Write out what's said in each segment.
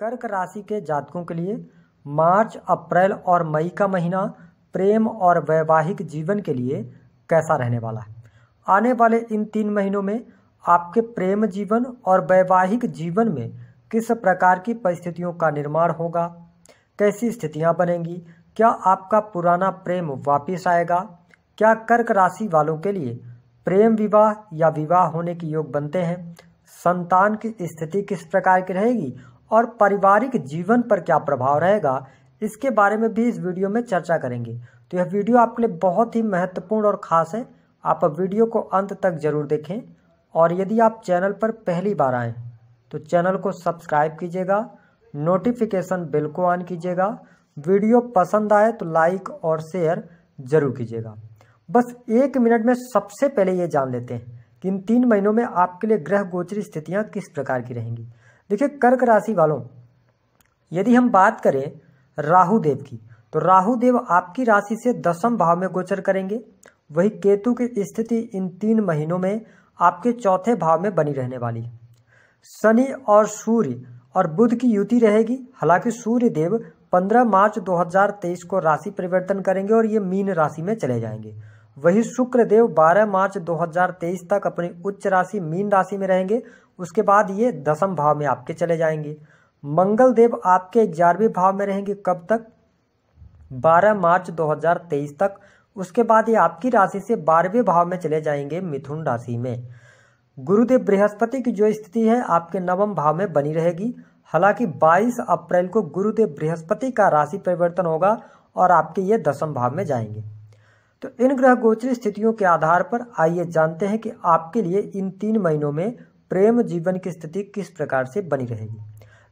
कर्क राशि के जातकों के लिए मार्च, अप्रैल और मई का महीना प्रेम और वैवाहिक जीवन के लिए कैसा रहने वाला है। आने वाले इन 3 महीनों में आपके प्रेम जीवन और वैवाहिक जीवन में किस प्रकार की परिस्थितियों का निर्माण होगा, कैसी स्थितियां बनेंगी, क्या आपका पुराना प्रेम वापस आएगा, क्या कर्क राशि वालों के लिए प्रेम विवाह या विवाह होने के योग बनते हैं, संतान की स्थिति किस प्रकार की रहेगी और पारिवारिक जीवन पर क्या प्रभाव रहेगा, इसके बारे में भी इस वीडियो में चर्चा करेंगे। तो यह वीडियो आपके लिए बहुत ही महत्वपूर्ण और ख़ास है। आप वीडियो को अंत तक जरूर देखें और यदि आप चैनल पर पहली बार आएँ तो चैनल को सब्सक्राइब कीजिएगा, नोटिफिकेशन बेल को ऑन कीजिएगा, वीडियो पसंद आए तो लाइक और शेयर जरूर कीजिएगा। बस 1 मिनट में सबसे पहले ये जान लेते हैं कि इन 3 महीनों में आपके लिए ग्रह गोचरी स्थितियां किस प्रकार की रहेंगी। देखिए, कर्क राशि वालों, यदि हम बात करें राहु देव की, तो राहु देव आपकी राशि से 10वें भाव में गोचर करेंगे। वही केतु की स्थिति इन 3 महीनों में आपके 4थे भाव में बनी रहने वाली है। शनि और सूर्य और बुध की युति रहेगी। हालांकि सूर्य देव 15 मार्च 2023 को राशि परिवर्तन करेंगे और ये मीन राशि में चले जाएंगे। वही शुक्र देव 12 मार्च 2023 तक अपनी उच्च राशि मीन राशि में रहेंगे। उसके बाद ये 10वें भाव में आपके चले जाएंगे। मंगल देव आपके 11वें भाव में रहेंगे। कब तक? 12 मार्च 2023 तक। उसके बाद ये आपकी राशि से 12वें भाव में चले जाएंगे, मिथुन राशि में। गुरुदेव बृहस्पति की जो स्थिति है आपके 9वें भाव में बनी रहेगी। हालांकि 22 अप्रैल को गुरुदेव बृहस्पति का राशि परिवर्तन होगा और आपके ये 10वें भाव में जाएंगे। तो इन ग्रह गोचरी स्थितियों के आधार पर आइए जानते हैं कि आपके लिए इन 3 महीनों में प्रेम जीवन की स्थिति किस प्रकार से बनी रहेगी।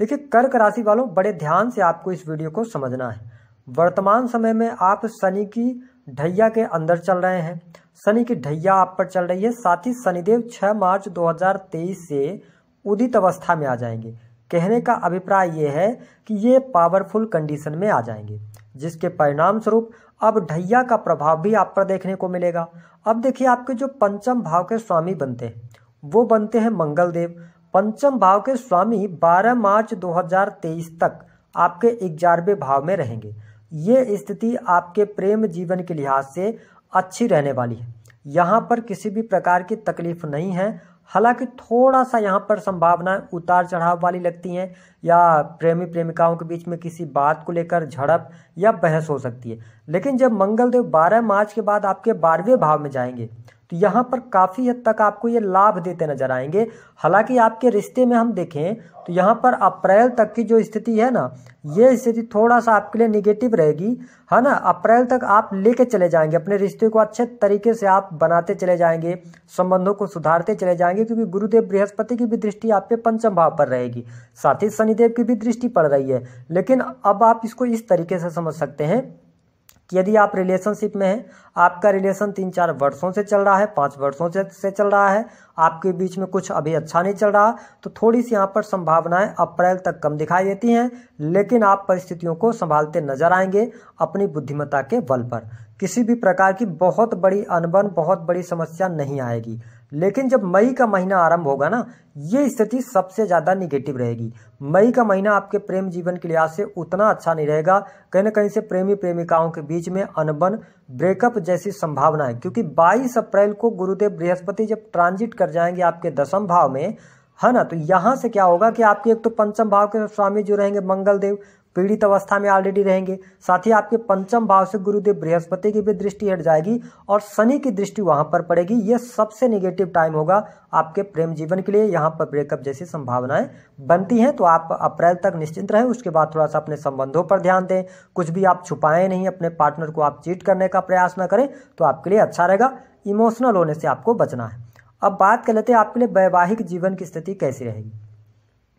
देखिए, कर्क राशि वालों, बड़े ध्यान से आपको इस वीडियो को समझना है। वर्तमान समय में आप शनि की ढैया के अंदर चल रहे हैं। शनि की ढैया आप पर चल रही है। साथ ही शनिदेव 6 मार्च 2023 से उदित अवस्था में आ जाएंगे। कहने का अभिप्राय ये है कि ये पावरफुल कंडीशन में आ जाएंगे, जिसके परिणाम स्वरूप अब ढैया का प्रभाव भी आप पर देखने को मिलेगा। अब देखिए, आपके जो 5वें भाव के स्वामी बनते हैं वो बनते हैं मंगल देव। 5वें भाव के स्वामी 12 मार्च 2023 तक आपके 11वें भाव में रहेंगे। ये स्थिति आपके प्रेम जीवन के लिहाज से अच्छी रहने वाली है। यहाँ पर किसी भी प्रकार की तकलीफ नहीं है। हालांकि थोड़ा सा यहाँ पर संभावनाएं उतार चढ़ाव वाली लगती हैं, या प्रेमी प्रेमिकाओं के बीच में किसी बात को लेकर झड़प या बहस हो सकती है। लेकिन जब मंगलदेव 12 मार्च के बाद आपके 12वें भाव में जाएंगे तो यहाँ पर काफ़ी हद तक आपको ये लाभ देते नजर आएंगे। हालांकि आपके रिश्ते में हम देखें तो यहाँ पर अप्रैल तक की जो स्थिति है ना, ये स्थिति थोड़ा सा आपके लिए निगेटिव रहेगी, है ना। अप्रैल तक आप लेके चले जाएंगे अपने रिश्ते को, अच्छे तरीके से आप बनाते चले जाएंगे, संबंधों को सुधारते चले जाएंगे, क्योंकि गुरुदेव बृहस्पति की भी दृष्टि आप पे 5वें भाव पर रहेगी। साथ ही शनिदेव की भी दृष्टि पड़ रही है। लेकिन अब आप इसको इस तरीके से समझ सकते हैं कि यदि आप रिलेशनशिप में हैं, आपका रिलेशन 3-4 वर्षों से चल रहा है, 5 वर्षों से चल रहा है, आपके बीच में कुछ अभी अच्छा नहीं चल रहा, तो थोड़ी सी यहाँ पर संभावनाएं अप्रैल तक कम दिखाई देती हैं। लेकिन आप परिस्थितियों को संभालते नजर आएंगे अपनी बुद्धिमत्ता के बल पर। किसी भी प्रकार की बहुत बड़ी अनबन, बहुत बड़ी समस्या नहीं आएगी। लेकिन जब मई का महीना आरंभ होगा ना, ये स्थिति सबसे ज़्यादा निगेटिव रहेगी। मई का महीना आपके प्रेम जीवन के लिहाज से उतना अच्छा नहीं रहेगा। कहीं ना कहीं से प्रेमी प्रेमिकाओं के बीच में अनबन, ब्रेकअप जैसी संभावना है, क्योंकि 22 अप्रैल को गुरुदेव बृहस्पति जब ट्रांजिट कर जाएंगे आपके 10वें भाव में, है ना, तो यहाँ से क्या होगा कि आपके एक तो 5वें भाव के स्वामी जो रहेंगे मंगल देव पीड़ित अवस्था में ऑलरेडी रहेंगे। साथ ही आपके 5वें भाव से गुरुदेव बृहस्पति की भी दृष्टि हट जाएगी और शनि की दृष्टि वहां पर पड़ेगी। ये सबसे निगेटिव टाइम होगा आपके प्रेम जीवन के लिए। यहाँ पर ब्रेकअप जैसी संभावनाएं बनती हैं। तो आप अप्रैल तक निश्चिंत रहें। उसके बाद थोड़ा सा अपने संबंधों पर ध्यान दें, कुछ भी आप छुपाएं नहीं, अपने पार्टनर को आप चीट करने का प्रयास न करें, तो आपके लिए अच्छा रहेगा। इमोशनल होने से आपको बचना है। अब बात कर लेते हैं आपके लिए वैवाहिक जीवन की स्थिति कैसी रहेगी।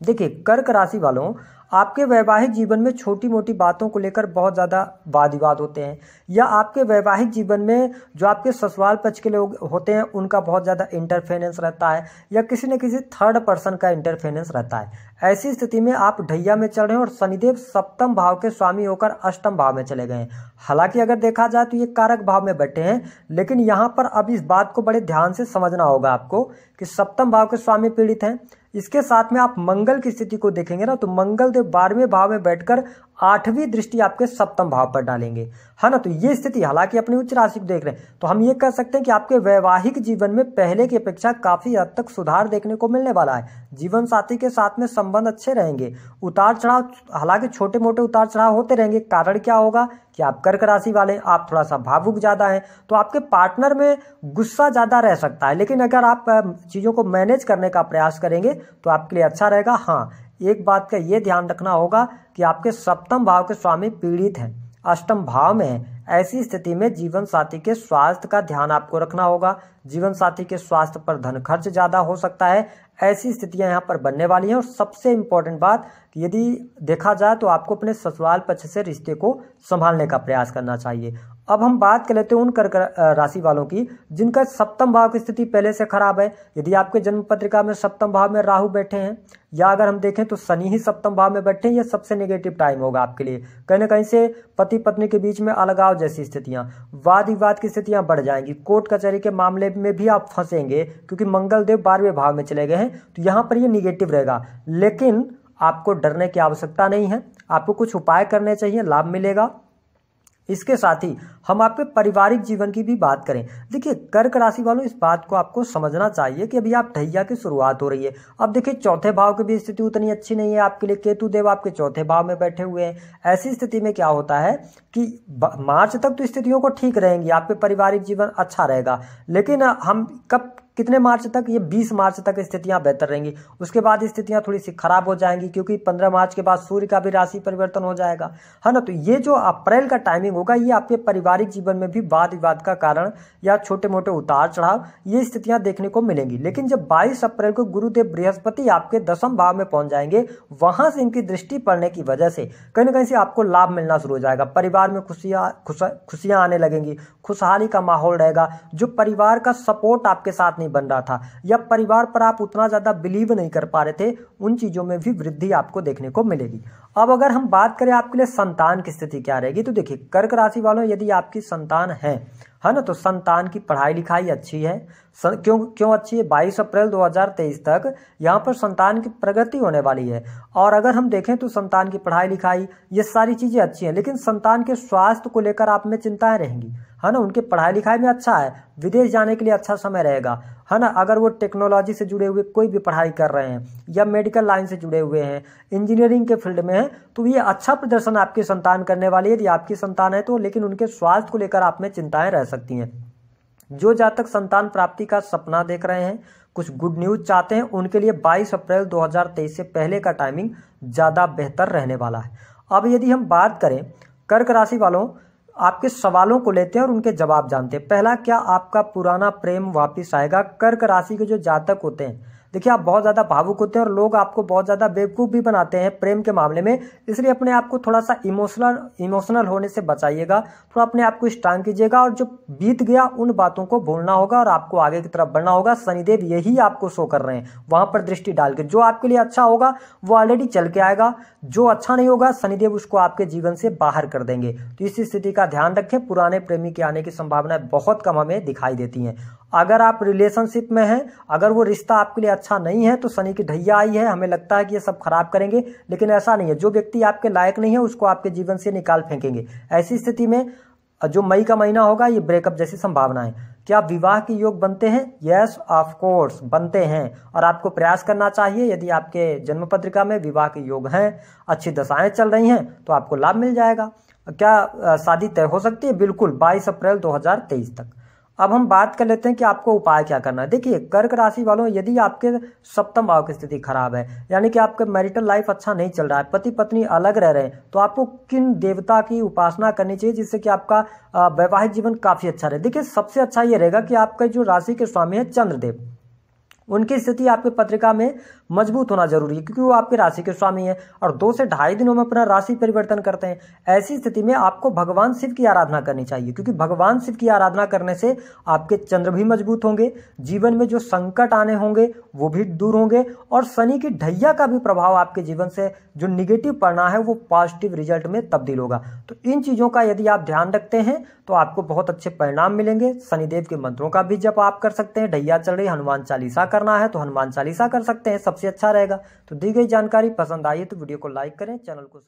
देखिए, कर्क राशि वालों, आपके वैवाहिक जीवन में छोटी मोटी बातों को लेकर बहुत ज़्यादा वाद विवाद होते हैं, या आपके वैवाहिक जीवन में जो आपके ससुराल पक्ष के लोग होते हैं उनका बहुत ज़्यादा इंटरफेरेंस रहता है, या किसी न किसी थर्ड पर्सन का इंटरफेरेंस रहता है। ऐसी स्थिति में आप ढैया में चल रहे हैं और शनिदेव 7वें भाव के स्वामी होकर 8वें भाव में चले गए हैं। हालांकि अगर देखा जाए तो ये कारक भाव में बैठे हैं, लेकिन यहाँ पर अब इस बात को बड़े ध्यान से समझना होगा आपको कि 7वें भाव के स्वामी पीड़ित हैं, इसके साथ में आप मंगल की स्थिति को देखेंगे ना, तो मंगल देव 12वें भाव में बैठकर 8वीं दृष्टि आपके सप्तम भाव पर डालेंगे, है ना। तो ये स्थिति हालांकि अपनी उच्च राशि को देख रहे हैं, तो हम ये कह सकते हैं कि आपके वैवाहिक जीवन में पहले की अपेक्षा काफी हद तक सुधार देखने को मिलने वाला है। जीवन साथी के साथ में संबंध अच्छे रहेंगे। उतार चढ़ाव, हालांकि छोटे मोटे उतार चढ़ाव होते रहेंगे। कारण क्या होगा कि आप कर्क राशि वाले, आप थोड़ा सा भावुक ज्यादा हैं, तो आपके पार्टनर में गुस्सा ज्यादा रह सकता है, लेकिन अगर आप चीजों को मैनेज करने का प्रयास करेंगे तो आपके लिए अच्छा रहेगा। हाँ, एक बात का ये ध्यान रखना होगा कि आपके सप्तम भाव के स्वामी पीड़ित हैं, अष्टम भाव में है। ऐसी स्थिति में जीवन साथी के स्वास्थ्य का ध्यान आपको रखना होगा। जीवन साथी के स्वास्थ्य पर धन खर्च ज्यादा हो सकता है। ऐसी स्थितियां यहाँ पर बनने वाली हैं। और सबसे इम्पोर्टेंट बात, यदि देखा जाए तो आपको अपने ससुराल पक्ष से रिश्ते को संभालने का प्रयास करना चाहिए। अब हम बात कर लेते हैं उन कर्क राशि वालों की जिनका सप्तम भाव की स्थिति पहले से खराब है। यदि आपके जन्म पत्रिका में सप्तम भाव में राहु बैठे हैं, या अगर हम देखें तो शनि ही सप्तम भाव में बैठे हैं, यह सबसे नेगेटिव टाइम होगा आपके लिए। कहीं ना कहीं से पति पत्नी के बीच में अलगाव जैसी स्थितियां, वाद विवाद की स्थितियां बढ़ जाएंगी। कोर्ट कचहरी के मामले में भी आप फंसेंगे, क्योंकि मंगल देव 12वें भाव में चले गए हैं, तो यहाँ पर ये निगेटिव रहेगा। लेकिन आपको डरने की आवश्यकता नहीं है, आपको कुछ उपाय करने चाहिए, लाभ मिलेगा। इसके साथ ही हम आपके पारिवारिक जीवन की भी बात करें। देखिए कर्क राशि वालों, इस बात को आपको समझना चाहिए कि अभी आप ढैया की शुरुआत हो रही है। अब देखिए चौथे भाव की भी स्थिति उतनी अच्छी नहीं है आपके लिए। केतु देव आपके चौथे भाव में बैठे हुए हैं। ऐसी स्थिति में क्या होता है कि मार्च तक तो स्थितियों को ठीक रहेंगी, आपके पारिवारिक जीवन अच्छा रहेगा। लेकिन हम कब, कितने मार्च तक, ये 20 मार्च तक स्थितियां बेहतर रहेंगी। उसके बाद स्थितियां थोड़ी सी खराब हो जाएंगी, क्योंकि 15 मार्च के बाद सूर्य का भी राशि परिवर्तन हो जाएगा, है ना। तो ये जो अप्रैल का टाइमिंग होगा, ये आपके पारिवारिक जीवन में भी वाद विवाद का कारण या छोटे मोटे उतार चढ़ाव, ये स्थितियां देखने को मिलेंगी। लेकिन जब 22 अप्रैल को गुरुदेव बृहस्पति आपके 10वें भाव में पहुंच जाएंगे, वहां से इनकी दृष्टि पड़ने की वजह से कहीं ना कहीं से आपको लाभ मिलना शुरू हो जाएगा। परिवार में खुशियां आने लगेंगी, खुशहाली का माहौल रहेगा। जो परिवार का सपोर्ट आपके साथ नहीं बन रहा था, या परिवार पर आप उतना ज्यादा बिलीव नहीं कर पा रहे थे, उन चीजों में भी वृद्धि आपको देखने को मिलेगी। अब अगर हम बात करें आपके लिए संतान की स्थिति क्या रहेगी, तो देखिए कर्क राशि वालों, यदि आपकी संतान है ना, तो संतान की पढ़ाई लिखाई अच्छी है। क्यों अच्छी है? 22 अप्रैल 2023 तक यहाँ पर संतान की प्रगति होने वाली है। और अगर हम देखें तो संतान की पढ़ाई लिखाई, ये सारी चीजें अच्छी हैं। लेकिन संतान के स्वास्थ्य को लेकर आप में चिंताएं रहेंगी, है ना। उनके पढ़ाई लिखाई में अच्छा है, विदेश जाने के लिए अच्छा समय रहेगा, है ना। अगर वो टेक्नोलॉजी से जुड़े हुए कोई भी पढ़ाई कर रहे हैं, या मेडिकल लाइन से जुड़े हुए हैं, इंजीनियरिंग के फील्ड में हैं, तो ये अच्छा प्रदर्शन आपकी संतान करने वाली है, यदि आपकी संतान है तो। लेकिन उनके स्वास्थ्य को लेकर आप में चिंताएं रह सकती हैं। जो जातक संतान प्राप्ति का सपना देख रहे हैं, कुछ गुड न्यूज चाहते हैं, उनके लिए 22 अप्रैल 2023 से पहले का टाइमिंग ज़्यादा बेहतर रहने वाला है। अब यदि हम बात करें कर्क राशि वालों, आपके सवालों को लेते हैं और उनके जवाब जानते हैं। पहला, क्या आपका पुराना प्रेम वापस आएगा? कर्क राशि के जो जातक होते हैं, देखिए आप बहुत ज़्यादा भावुक होते हैं और लोग आपको बहुत ज़्यादा बेवकूफ़ भी बनाते हैं प्रेम के मामले में। इसलिए अपने आप को थोड़ा सा इमोशनल होने से बचाइएगा, थोड़ा अपने आप को स्ट्रांग कीजिएगा। और जो बीत गया उन बातों को भूलना होगा और आपको आगे की तरफ बढ़ना होगा। शनिदेव यही आपको शो कर रहे हैं, वहां पर दृष्टि डाल के। जो आपके लिए अच्छा होगा वो ऑलरेडी चल के आएगा, जो अच्छा नहीं होगा शनिदेव उसको आपके जीवन से बाहर कर देंगे। तो इस स्थिति का ध्यान रखें। पुराने प्रेमी के आने की संभावनाएं बहुत कम हमें दिखाई देती हैं। अगर आप रिलेशनशिप में हैं, अगर वो रिश्ता आपके लिए अच्छा नहीं है, तो शनि की ढैया आई है, हमें लगता है कि ये सब खराब करेंगे, लेकिन ऐसा नहीं है। जो व्यक्ति आपके लायक नहीं है उसको आपके जीवन से निकाल फेंकेंगे। ऐसी स्थिति में जो मई का महीना होगा, ये ब्रेकअप जैसी संभावना है। क्या विवाह के योग बनते हैं? यस ऑफ कोर्स बनते हैं, और आपको प्रयास करना चाहिए। यदि आपके जन्म पत्रिका में विवाह के योग हैं, अच्छी दशाएं चल रही हैं, तो आपको लाभ मिल जाएगा। क्या शादी तय हो सकती है? बिल्कुल, 22 अप्रैल 2023 तक। अब हम बात कर लेते हैं कि आपको उपाय क्या करना है। देखिए कर्क राशि वालों, यदि आपके सप्तम भाव की स्थिति खराब है, यानी कि आपका मैरिटल लाइफ अच्छा नहीं चल रहा है, पति पत्नी अलग रह रहे हैं, तो आपको किन देवता की उपासना करनी चाहिए जिससे कि आपका वैवाहिक जीवन काफी अच्छा रहे? देखिए सबसे अच्छा ये रहेगा कि आपका जो राशि के स्वामी है चंद्रदेव, उनकी स्थिति आपके पत्रिका में मजबूत होना जरूरी है, क्योंकि वो आपके राशि के स्वामी है और 2 से ढाई दिनों में अपना राशि परिवर्तन करते हैं। ऐसी स्थिति में आपको भगवान शिव की आराधना करनी चाहिए, क्योंकि भगवान शिव की आराधना करने से आपके चंद्र भी मजबूत होंगे, जीवन में जो संकट आने होंगे वो भी दूर होंगे, और शनि की ढैया का भी प्रभाव आपके जीवन से जो निगेटिव पड़ना है वो पॉजिटिव रिजल्ट में तब्दील होगा। तो इन चीजों का यदि आप ध्यान रखते हैं तो आपको बहुत अच्छे परिणाम मिलेंगे। शनिदेव के मंत्रों का भी जप आप कर सकते हैं। ढैया चल रही, हनुमान चालीसा करना है तो हनुमान चालीसा कर सकते हैं। सबसे सबसे अच्छा रहेगा। तो दी गई जानकारी पसंद आई तो वीडियो को लाइक करें, चैनल को